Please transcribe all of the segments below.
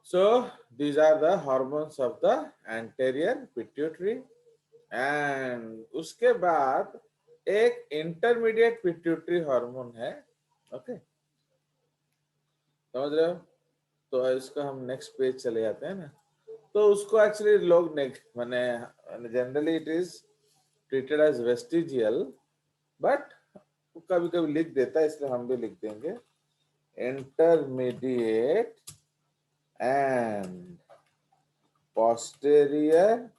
So these are the hormones of the anterior pituitary. And उसके बाद एक intermediate pituitary hormone है. Okay, समझ रहे हो? तो इसको हम नेक्स्ट पेज चले जाते हैं ना. तो उसको एक्चुअली लोग माने generally it is treated as vestigial, but कभी कभी लिख देता है, इसलिए हम भी लिख देंगे intermediate and posterior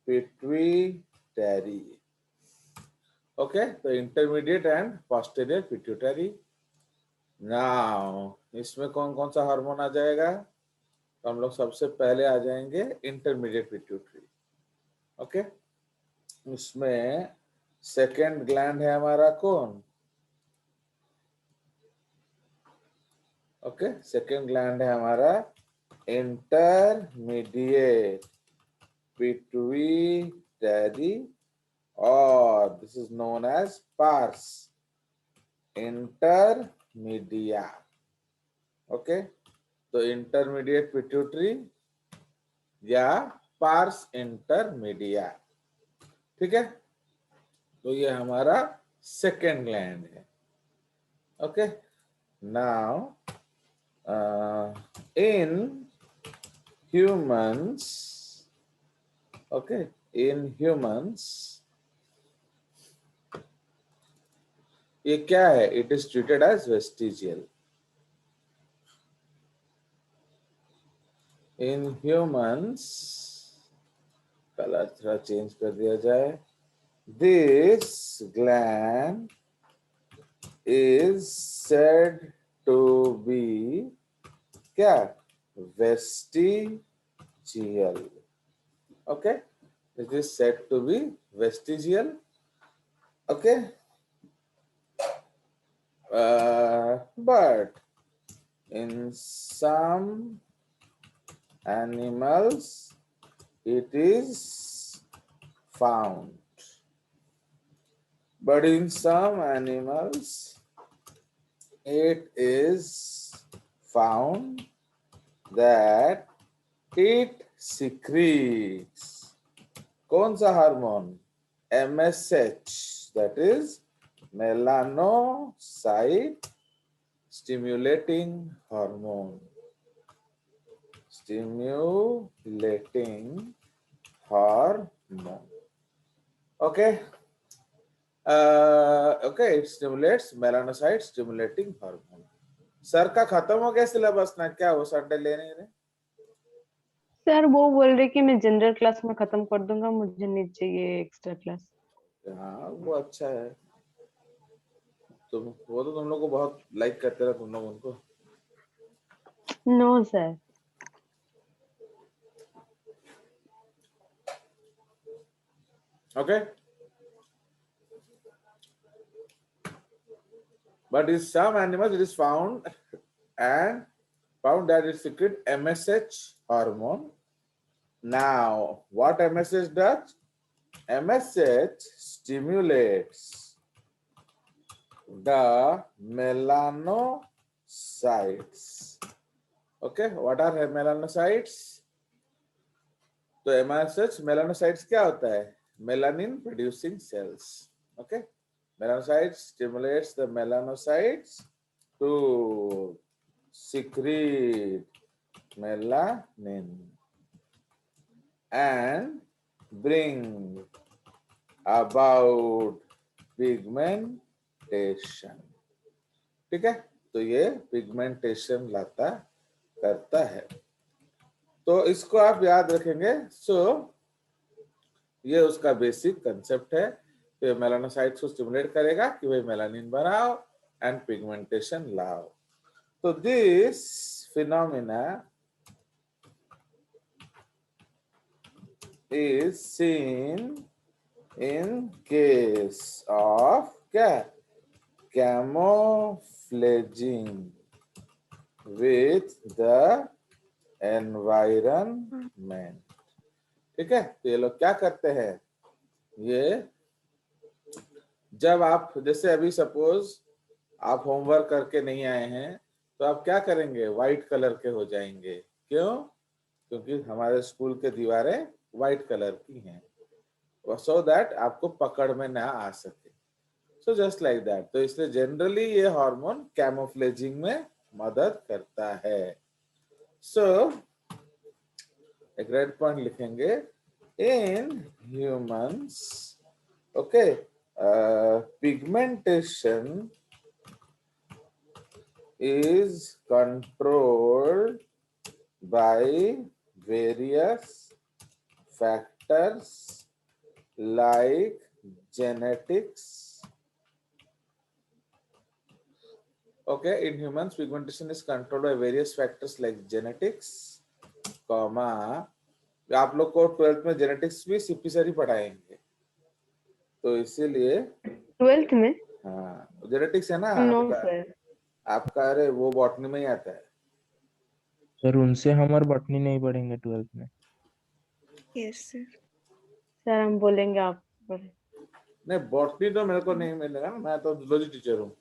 pituitary. Okay, तो intermediate and posterior pituitary. Now इसमें कौन कौन सा हार्मोन आ जाएगा? तो हम लोग सबसे पहले आ जाएंगे इंटरमीडिएट पिट्यूटरी. ओके, उसमें सेकेंड ग्लैंड है हमारा कौन? ओके, सेकेंड ग्लैंड है हमारा इंटरमीडिएट पिट्यूटरी, और this is known as pars intermedia. Okay, तो इंटरमीडिएट पिट्यूटरी या पार्स इंटरमीडिया. ठीक है, तो ये हमारा सेकेंड ग्लैंड है. Okay, now in humans, okay, in humans ये क्या है? It is treated as vestigial. In humans, colour थोड़ा चेंज कर दिया जाए. This gland is said to be क्या? Vestigial. Okay, it is said to be vestigial. Okay, but in some animals it is found. But in some animals it is found that it secretes कौन सा hormone? MSH, that is melanocyte stimulating hormone. Stimulating hormone. Okay. Okay, it stimulates melanocyte stimulating hormone. Sir का खत्म हो गया syllabus ना? क्या वो Sunday ले नहीं रहे? सर वो बोल रहे कि मैं जनरल क्लास में खत्म कर दूंगा, मुझे नहीं चाहिए एक्स्ट्रा क्लास. हाँ, वो अच्छा है. वो तो तुम लोग को बहुत लाइक करते रहे तुम लोग उनको. No sir. Okay, but in some animals it is found that it secretes MSH hormone. Now, what MSH does? MSH stimulates the melanocytes. Okay, what are melanocytes? तो MSH melanocytes क्या होता है? Melanin producing cells. Okay, melanocytes stimulates the melanocytes to secrete melanin and bring about pigmentation. ठीक है, तो ये pigmentation लाता करता है. तो इसको आप याद रखेंगे. सो ये उसका बेसिक कंसेप्ट है. तो मेलानोसाइट्स को स्टिमुलेट करेगा कि भाई मेलानिन बनाओ एंड पिगमेंटेशन लाओ. तो this phenomena is seen in case of क्या? Camouflaging with the environment. ठीक है, तो ये लोग क्या करते हैं? ये जब आप जैसे अभी सपोज आप होमवर्क करके नहीं आए हैं तो आप क्या करेंगे, व्हाइट कलर के हो जाएंगे। क्यों? क्योंकि हमारे स्कूल के दीवारें व्हाइट कलर की हैं, सो दैट आपको पकड़ में ना आ सके। So just like that. तो इसलिए जनरली ये हार्मोन कैमोफ्लेजिंग में मदद करता है। सो एक रेड पॉइंट लिखेंगे, इन humans, okay, pigmentation is controlled by various factors like genetics. Okay, in humans, pigmentation is controlled by various factors like genetics, comma, आप लोग को 12th में जेनेटिक्स भी सीपीसरी पढ़ाएंगे, तो इसीलिए 12th में? हाँ जेनेटिक्स है ना नो आपका। सर। आपका अरे वो बॉटनी में ही आता है। सर उनसे हम और बॉटनी नहीं पढ़ेंगे 12th में। Yes sir. सर हम बोलेंगे आप पर। नहीं बॉटनी तो मेरे को नहीं मिलेगा ना, मैं तो जूलॉजी टीचर हूँ,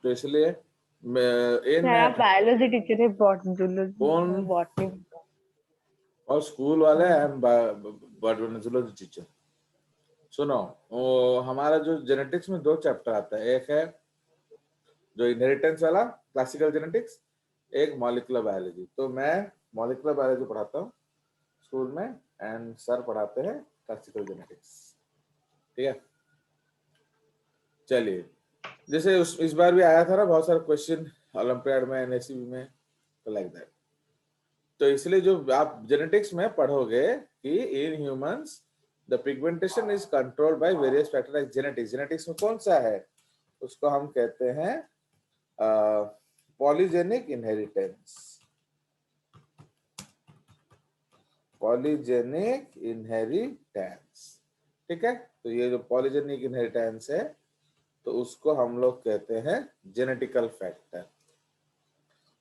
तो इसलिए सर मैं आप बायोलॉजी टीचर है, जूलॉजी कौन बॉटनी। और स्कूल वाले हैं जूलॉजी टीचर। सुनो, वो हमारा जो जेनेटिक्स में 2 चैप्टर आता है, एक है जो इनहेरिटेंस वाला क्लासिकल जेनेटिक्स, एक मॉलिक्यूलर बायोलॉजी। तो मैं मॉलिक्यूलर बायोलॉजी पढ़ाता हूँ स्कूल में, एंड सर पढ़ाते हैं क्लासिकल जेनेटिक्स। ठीक है, चलिए, जैसे इस बार भी आया था ना बहुत सारे क्वेश्चन ओलंपियाड में, एनएससीबी में, तो लाइक दैट। तो इसलिए जो आप जेनेटिक्स में पढ़ोगे कि in humans the pigmentation is controlled by various factor like genetics. Genetics में कौन सा है, उसको हम कहते हैं पॉलीजेनिक इनहेरिटेंस। पॉलीजेनिक इनहेरिटेंस, ठीक है। तो ये जो पॉलीजेनिक इनहेरिटेंस है, तो उसको हम लोग कहते हैं जेनेटिकल फैक्टर।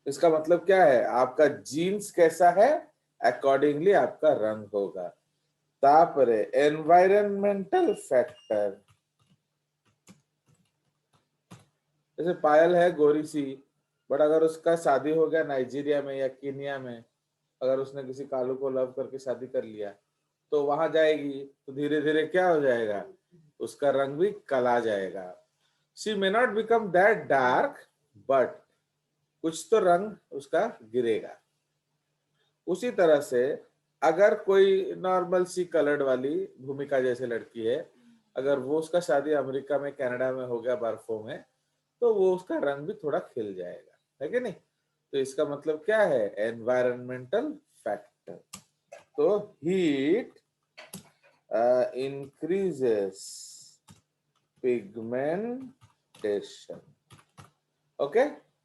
इसका मतलब क्या है, आपका जीन्स कैसा है अकॉर्डिंगली आपका रंग होगा। तापरे एनवायरमेंटल फैक्टर, जैसे पायल है गोरी सी, बट अगर उसका शादी हो गया नाइजीरिया में या कीनिया में, अगर उसने किसी कालू को लव करके शादी कर लिया, तो वहां जाएगी तो धीरे धीरे क्या हो जाएगा, उसका रंग भी काला जाएगा। She may not become that dark, but कुछ तो रंग उसका गिरेगा। उसी तरह से अगर कोई नॉर्मल सी कलर्ड वाली भूमिका जैसे लड़की है, अगर वो उसका शादी अमेरिका में कनाडा में हो गया बर्फों में, तो वो उसका रंग भी थोड़ा खिल जाएगा, है कि नहीं। तो इसका मतलब क्या है, एनवायरमेंटल फैक्टर। तो हीट इंक्रीजेस पिगमेंटेशन, ओके।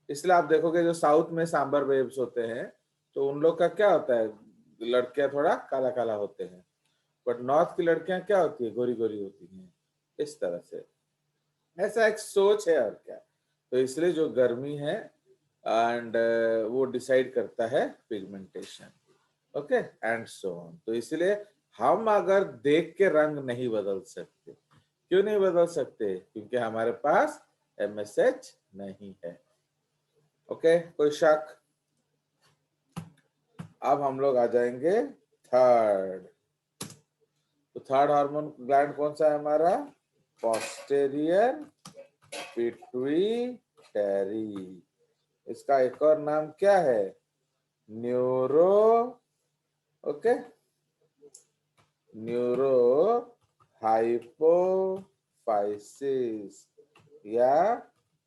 इसलिए आप देखोगे जो साउथ में सांबर वेव्स होते हैं, तो उन लोग का क्या होता है, लड़कियां थोड़ा काला काला होते हैं, बट नॉर्थ की लड़कियां क्या होती है, गोरी गोरी होती हैं। इस तरह से ऐसा एक सोच है, और क्या। तो इसलिए जो गर्मी है एंड वो डिसाइड करता है pigmentation, okay, and so on. तो इसलिए हम अगर देख के रंग नहीं बदल सकते। क्यों नहीं बदल सकते, क्योंकि हमारे पास एमएसएच नहीं है। ओके, कोई शक? अब हम लोग आ जाएंगे थर्ड। तो थर्ड हार्मोन ग्लैंड कौन सा है हमारा, पोस्टेरियर पिट्यूटरी। इसका एक और नाम क्या है, न्यूरो, ओके, न्यूरो हाइपोफाइसिस या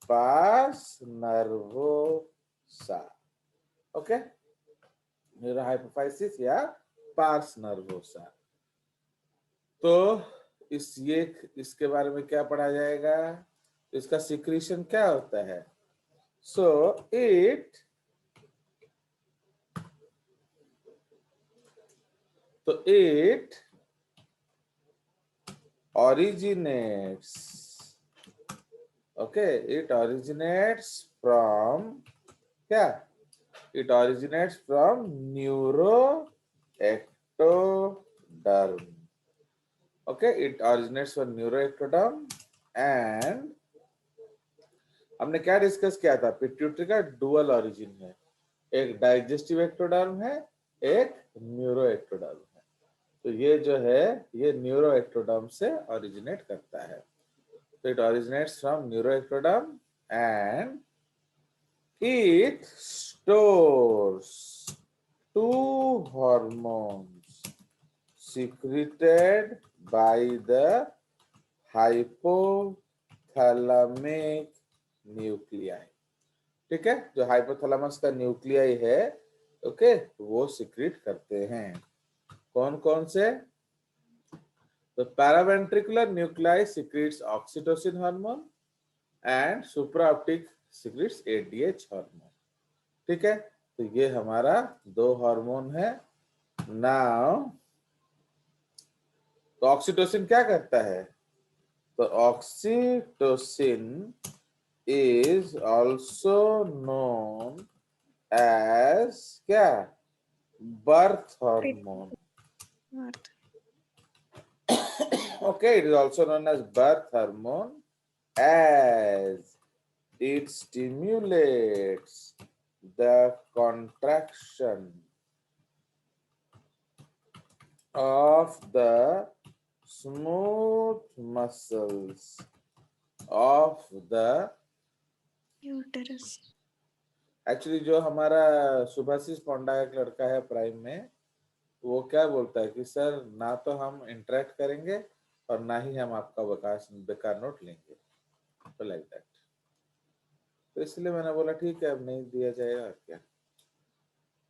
पास नर्वोसा, ओके, न्यूरो हाइपोफाइसिस या पार्स नर्वोसा। तो इसके बारे में क्या पढ़ा जाएगा, इसका सिक्रीशन क्या होता है। So it originates, okay, it originates from क्या, it originates from neuroectoderm, okay, it originates from neuroectoderm and हमने क्या डिस्कस किया था, पिट्यूटरी का डुअल ओरिजिन है, एक डाइजेस्टिव एक्टोडर्म है, एक न्यूरो एक्टोडर्म है। तो ये जो है ये न्यूरो एक्टोडर्म से ओरिजिनेट करता है। तो it originates from neuro ectoderm and it stores two hormones secreted by the hypothalamic nuclei। ठीक है, जो हाइपोथैलेमस का न्यूक्लियाई है, ओके, वो सिक्रीट करते हैं। कौन कौन से? तो paraventricular nuclei secretes oxytocin hormone and supraoptic secretes ADH hormone. ठीक है, तो ये हमारा दो हार्मोन है। नाउ तो ऑक्सीटोसिन क्या करता है? तो oxytocin is also known as क्या? Birth hormone. Birth. Okay, it is also known as birth hormone as it stimulates the contraction of the smooth muscles of the Uterus. Actually जो हमारा सुभाषिस पोंडा एक लड़का है प्राइम में, वो क्या बोलता है कि सर ना तो हम इंटरेक्ट करेंगे और ना ही हम आपका बेकार नोट लेंगे, तो लाइक दैट। तो इसलिए मैंने बोला ठीक है, अब नहीं दिया जाएगा क्या।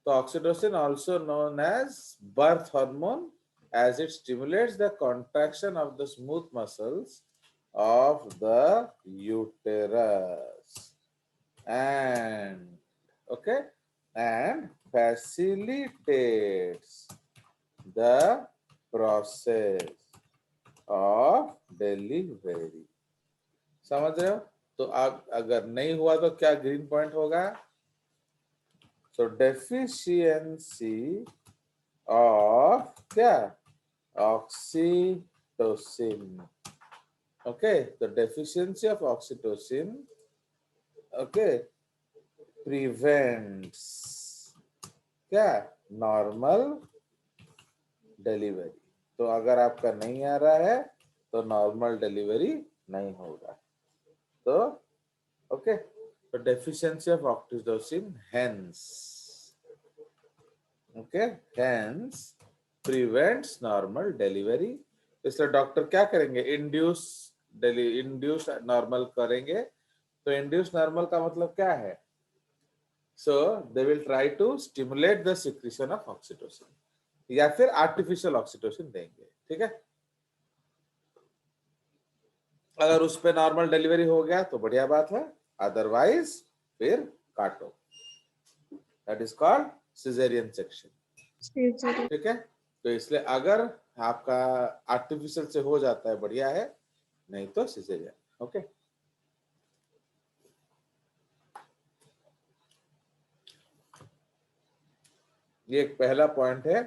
तो oxytocin also known as birth hormone as it stimulates the contraction of the smooth muscles of the uterus and okay and facilitates the process of delivery। समझ रहे हो? तो आप अगर नहीं हुआ तो क्या ग्रीन पॉइंट होगा? So deficiency of क्या? Oxytocin। Okay, the deficiency of oxytocin, okay, prevents क्या? Normal delivery। तो अगर आपका नहीं आ रहा है तो नॉर्मल डिलीवरी नहीं होगा। तो ओके, तो deficiency of oxytocin hence, okay, hence prevents normal delivery। इसलिए डॉक्टर क्या करेंगे? इंड्यूस नॉर्मल करेंगे। तो इंड्यूस नॉर्मल का मतलब क्या है? So they will try to stimulate the secretion of oxytocin या फिर आर्टिफिशियल ऑक्सीटोसिन देंगे। ठीक है, अगर उस पे नॉर्मल डिलीवरी हो गया तो बढ़िया बात है, अदरवाइज फिर काटो। That is called caesarean section. Cesarean. ठीक है, तो इसलिए अगर आपका आर्टिफिशियल से हो जाता है बढ़िया है, नहीं तो सिजेरियन। ओके, ये एक पहला पॉइंट है।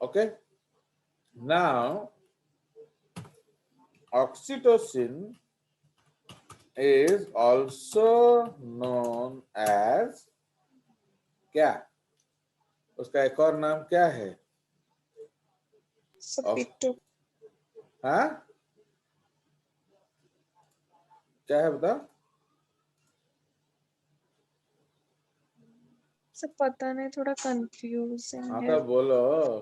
Okay, now oxytocin is also known as क्या? उसका एक और नाम क्या है? Sapito. हाँ, क्या है बताओ? सब पता नहीं, थोड़ा कंफ्यूजिंग हाँ है। तो बोलो,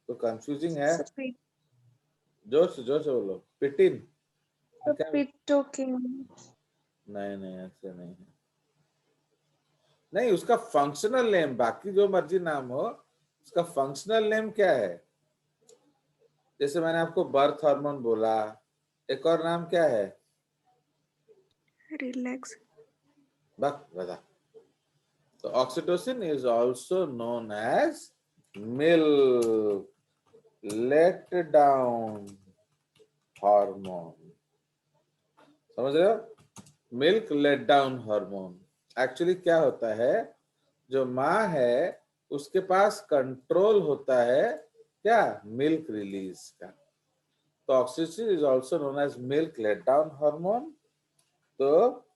तो कंफ्यूजिंग है, जोर से बोलो। पिटिन क्या? सपीटो किंग। नहीं नहीं, ऐसे नहीं है। नहीं, उसका फंक्शनल नेम, बाकी जो मर्जी नाम हो, उसका फंक्शनल नेम क्या है? जैसे मैंने आपको बर्थ हार्मोन बोला, एक और नाम क्या है? रिलैक्स। बता। तो oxytocin is also known as milk let down hormone. समझ रहे हो? Milk let down hormone actually क्या होता है, जो माँ है उसके पास कंट्रोल होता है क्या? मिल्क रिलीज का। तो oxytocin is also known as milk let down hormone. तो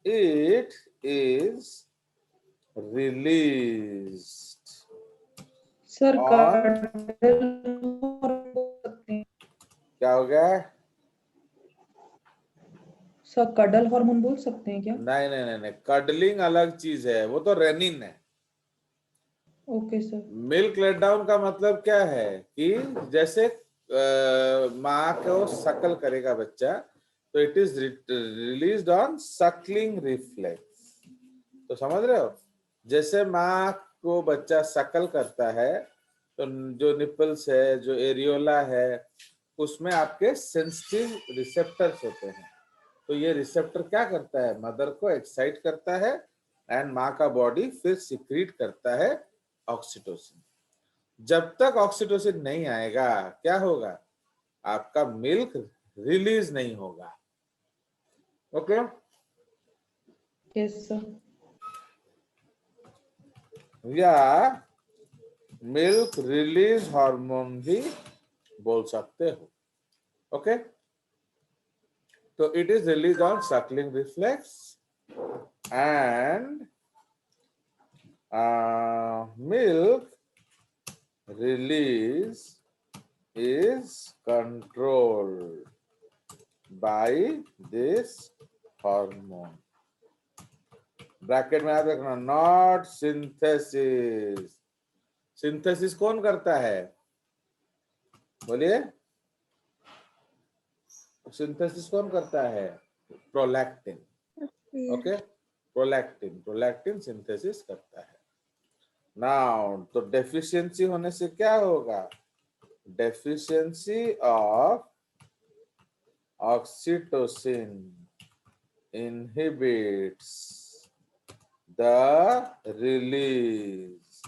it is released sir on. सकते हैं क्या हो गया है? सर, कडल हार्मोन बोल सकते हैं क्या? नहीं नहीं नहीं नहीं, कडलिंग अलग चीज है, वो तो रेनिन है. Okay sir. Milk let down का मतलब क्या है कि जैसे माँ को सकल करेगा बच्चा, तो it is released on Suckling reflex. तो समझ रहे हो, जैसे माँ को बच्चा सकल करता है तो जो निपल्स है, जो एरियोला है, उसमें आपके सेंसिटिव रिसेप्टर्स होते हैं. तो ये रिसेप्टर क्या करता है, मदर को एक्साइट करता है एंड माँ का बॉडी फिर सिक्रीट करता है ऑक्सीटोसिन. जब तक ऑक्सीटोसिन नहीं आएगा क्या होगा, आपका मिल्क रिलीज नहीं होगा. Okay yes sir. या मिल्क रिलीज हार्मोन भी बोल सकते हो. ओके तो it is release on Suckling reflex and milk release is controlled by this hormone. Bracket में याद रखना, नॉट सिंथेसिस. सिंथेसिस कौन करता है, बोलिए, सिंथेसिस कौन करता है, प्रोलैक्टिन. ओके प्रोलैक्टिन सिंथेसिस करता है. नाउ तो डेफिशिएंसी होने से क्या होगा, deficiency of oxytocin inhibits the release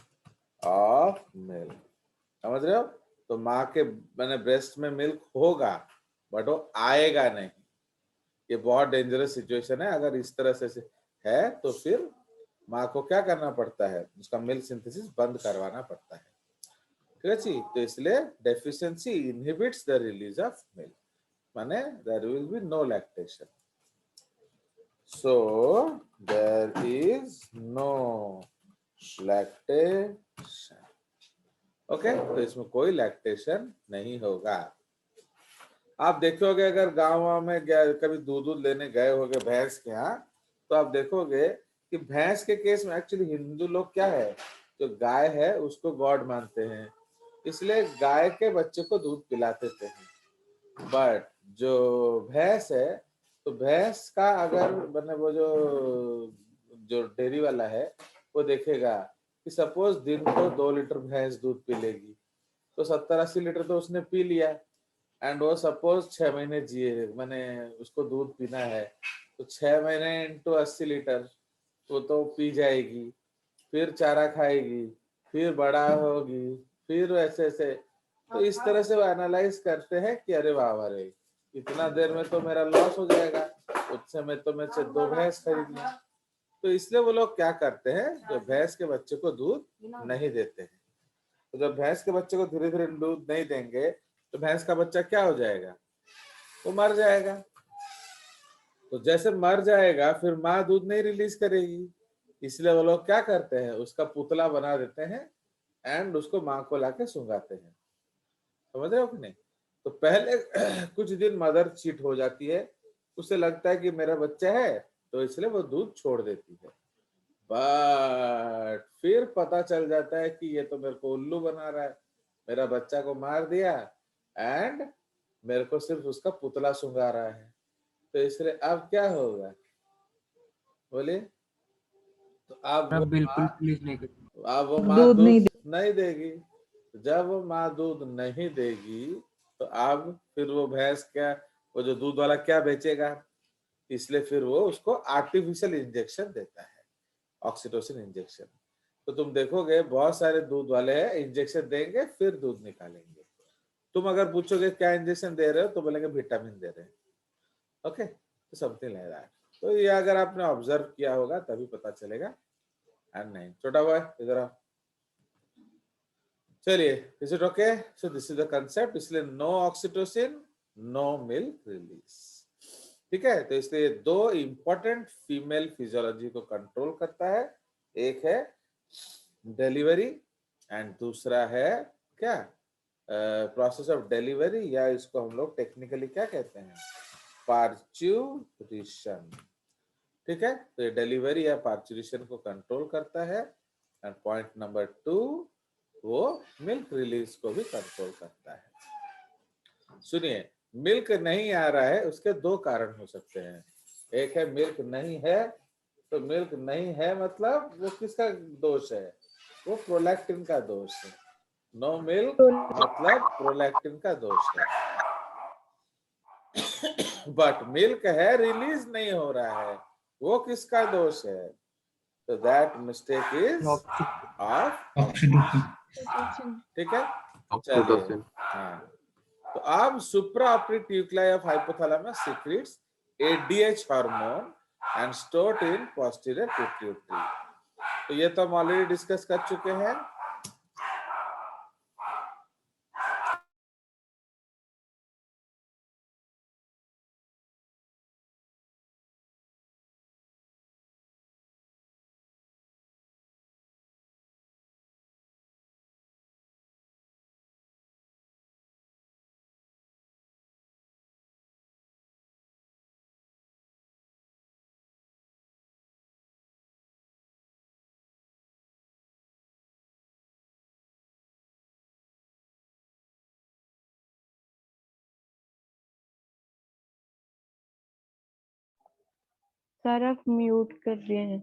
of milk. समझ रहे हो, तो माँ के मैंने ब्रेस्ट में मिल्क होगा बट वो आएगा नहीं. ये बहुत डेंजरस सिचुएशन है. अगर इस तरह से है तो फिर माँ को क्या करना पड़ता है, उसका मिल्क सिंथेसिस बंद करवाना पड़ता है. ठीक है जी. तो इसलिए deficiency inhibits the release of milk, माने there will be no lactation. So there is no lactation. Okay तो इसमें कोई लैक्टेशन नहीं होगा. आप देखोगे अगर गाँव में कभी दूध लेने गए होगे भैंस के यहाँ, तो आप देखोगे कि भैंस के केस में एक्चुअली हिंदू लोग क्या है, जो गाय है उसको गॉड मानते हैं, इसलिए गाय के बच्चे को दूध पिलाते थे. बट जो भैंस है, तो भैंस का अगर मैंने वो जो डेयरी वाला है वो देखेगा कि सपोज दिन को 2 लीटर भैंस दूध पी लेगी, तो 70-80 लीटर तो उसने पी लिया. एंड वो सपोज 6 महीने जिए, मैंने उसको दूध पीना है, तो 6 महीने इंटू 80 लीटर वो तो पी जाएगी. फिर चारा खाएगी, फिर बड़ा होगी, फिर ऐसे ऐसे. तो इस तरह से वो एनालाइज करते हैं कि अरे वाह रे, इतना देर में तो मेरा लॉस हो जाएगा, उस समय तो मैं 2 भैंस खरीद लूं. तो इसलिए वो लोग क्या करते हैं, जो भैंस के बच्चे को दूध नहीं देते हैं. तो जब भैंस के बच्चे को धीरे धीरे दूध नहीं देंगे तो भैंस का बच्चा क्या हो जाएगा, वो मर जाएगा. तो जैसे मर जाएगा फिर माँ दूध नहीं रिलीज करेगी, इसलिए वो लोग क्या करते हैं, उसका पुतला बना देते हैं एंड उसको माँ को लाके सुंगाते हैं. समझ रहे हो कि नहीं. तो पहले कुछ दिन मदर चीट हो जाती है, उसे लगता है कि मेरा बच्चा है, तो इसलिए वो दूध छोड़ देती है. बट फिर पता चल जाता है कि ये तो मेरे को उल्लू बना रहा है, मेरा बच्चा को मार दिया एंड मेरे को सिर्फ उसका पुतला सुंगा रहा है. तो इसलिए अब क्या होगा, बोलिए. तो अब वो बिल्कुल माँ प्लीज नहीं करें. अब वो माँ दूध नहीं दूध नहीं देगी. जब वो माँ दूध नहीं देगी तो अब फिर वो भैंस क्या, वो जो दूध वाला क्या बेचेगा, इसलिए फिर वो उसको आर्टिफिशियल इंजेक्शन देता है, ऑक्सीटोसिन इंजेक्शन. तो तुम देखोगे बहुत सारे दूध वाले हैं इंजेक्शन देंगे फिर दूध निकालेंगे. तुम अगर पूछोगे क्या इंजेक्शन दे रहे हो, तो बोलेंगे विटामिन दे रहे हैं. ओके तो समथिंग लाइक दैट. तो ये अगर आपने ऑब्जर्व किया होगा तभी पता चलेगा. एंड नहीं, छोटा बॉय इधर आओ. चलिए, is it okay. So this is the concept. इसलिए no oxytocin, no milk release. ठीक है, तो इसलिए दो इंपॉर्टेंट फीमेल फिजियोलॉजी को कंट्रोल करता है, एक है डिलीवरी एंड दूसरा है क्या, प्रोसेस ऑफ डिलीवरी, या इसको हम लोग टेक्निकली क्या कहते हैं, पार्च्यूरेशन। ठीक है, तो ये डिलीवरी या पार्च्यूरेशन को कंट्रोल करता है। एंड पॉइंट नंबर 2, वो मिल्क रिलीज को भी कंट्रोल करता है। सुनिए, मिल्क नहीं आ रहा है, उसके दो कारण हो सकते हैं। एक है मिल्क नहीं है, तो मिल्क नहीं है मतलब वो किसका दोष है, वो प्रोलैक्टिन का दोष है। नो मिल्क मतलब प्रोलैक्टिन का दोष है। बट मिल्क है, रिलीज नहीं हो रहा है, वो किसका दोष है, तो that mistake is of oxidation. ठीक है, चलिए। हाँ, तो अब supra optic nuclei of hypothalamus secretes ADH hormone and stored in posterior pituitary. तो ये तो हम ऑलरेडी डिस्कस कर चुके हैं। सर आप म्यूट कर रहे हैं।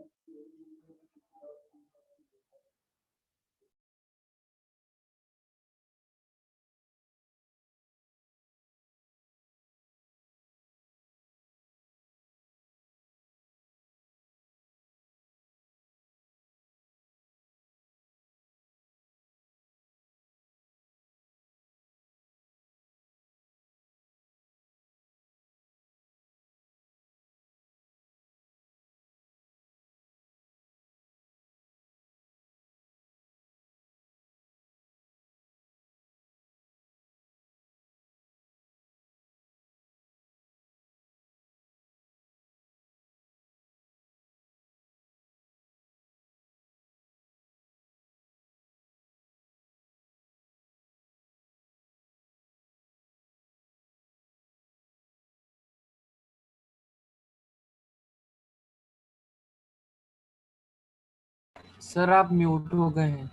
सर आप म्यूट हो गए हैं।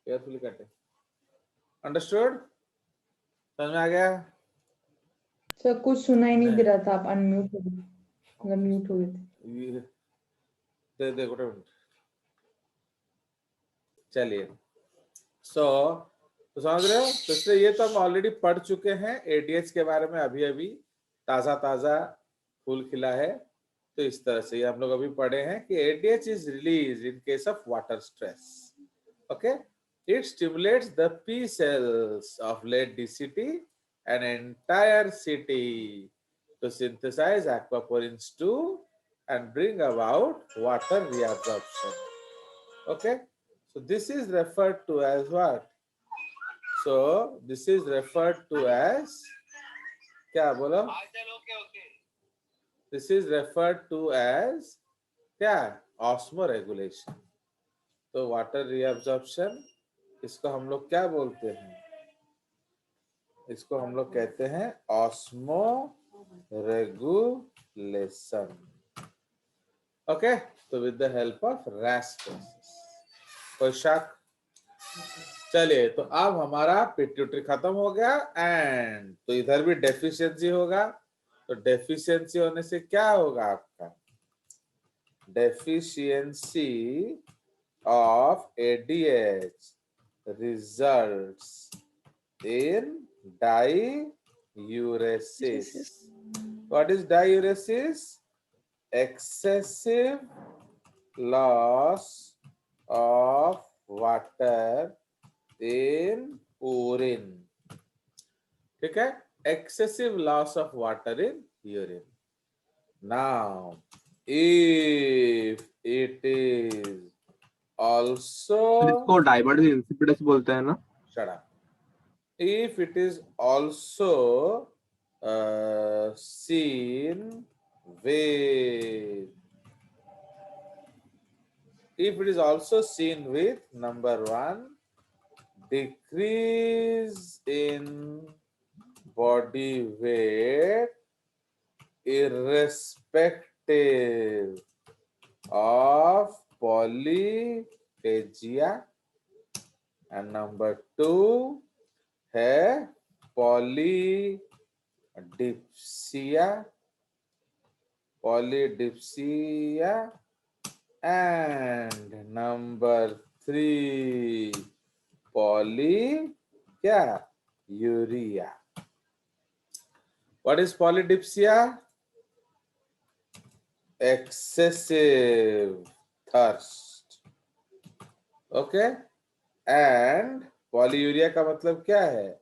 केयरफुली काटे। अंडरस्टूड, समझ में आ गया? सर कुछ सुनाई नहीं दे नहीं। रहा था, आप अनम्यूट हो गए, मतलब म्यूट हो गए थे। ये दे गुड मिनट। चलिए, तो समझ रहे हो, तो इसलिए ये तो हम ऑलरेडी पढ़ चुके हैं ADH के बारे में, अभी अभी ताजा ताजा फूल खिला है। तो इस तरह से ये हम लोग अभी पढ़े हैं कि ADH is release in case of water stress. Okay, it stimulates the P cells of lead DCT, an entire city, to synthesize aquaporins 2 and bring about water reabsorption. Okay, so this is referred to as what? So this is referred to as क्या बोलो? This is referred to as क्या? Osmoregulation. तो water reabsorption, इसको हम लोग क्या बोलते हैं? इसको हम लोग कहते हैं ऑस्मो रेगुलेशन। ओके, तो with the help of RAS process. कोई शक? चलिए, तो अब हमारा पिट्यूटरी खत्म हो गया, एंड तो इधर भी डेफिशिएंसी होगा। तो डेफिशिएंसी होने से क्या होगा आपका? Deficiency of ADH results in diuresis. What is diuresis? Excessive loss of water in urine. ठीक है, excessive loss of water in urine. Now, if it is also, इसको डायवर्टिस इंसिपिडस बोलते हैं ना? shut up. If it is also seen with, if it is also seen with number 1, decrease in body weight irrespective of polyphagia, and number 2 है polydipsia, and number 3 polyuria. What is polydipsia? Excessive thirst. Okay, and polyuria का मतलब क्या है?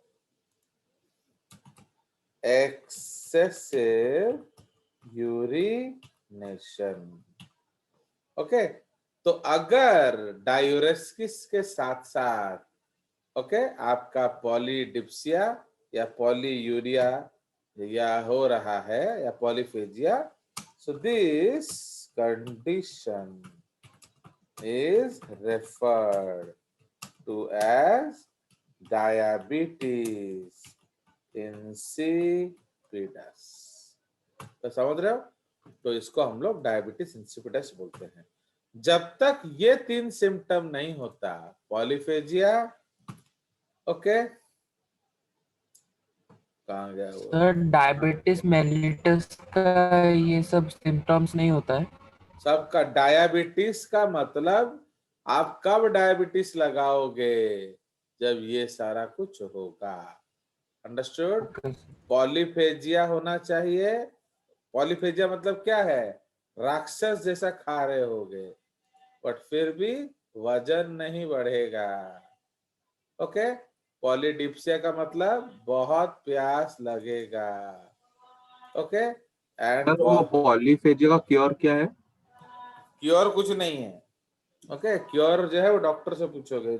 Excessive urination. Okay, तो अगर diuresis के साथ साथ आपका पॉलीडिप्सिया या पॉलीयूरिया या हो रहा है या polyphagia, so this condition is referred to as diabetes insipidus. तो समझ रहे हो? तो इसको हम लोग डायबिटीज इंसिपिडस बोलते हैं। जब तक ये 3 सिम्टम नहीं होता, पॉलीफेजिया, कहाँ गया वो? सर डायबिटीज मेलिटस का ये सब सिम्टम्स नहीं होता है? सबका डायबिटीज का मतलब आप कब डायबिटीज लगाओगे? जब ये सारा कुछ होगा। अंडरस्टूड? पॉलीफेजिया होना चाहिए। पॉलीफेजिया मतलब क्या है? राक्षस जैसा खा रहे होगे बट फिर भी वजन नहीं बढ़ेगा। ओके, पॉलीडिप्सिया का मतलब बहुत प्यास लगेगा। ओके, एंड वो पॉलीफेजिया का क्योर क्या है? क्योर कुछ नहीं है। ओके, क्योर जो है वो डॉक्टर से पूछोगे।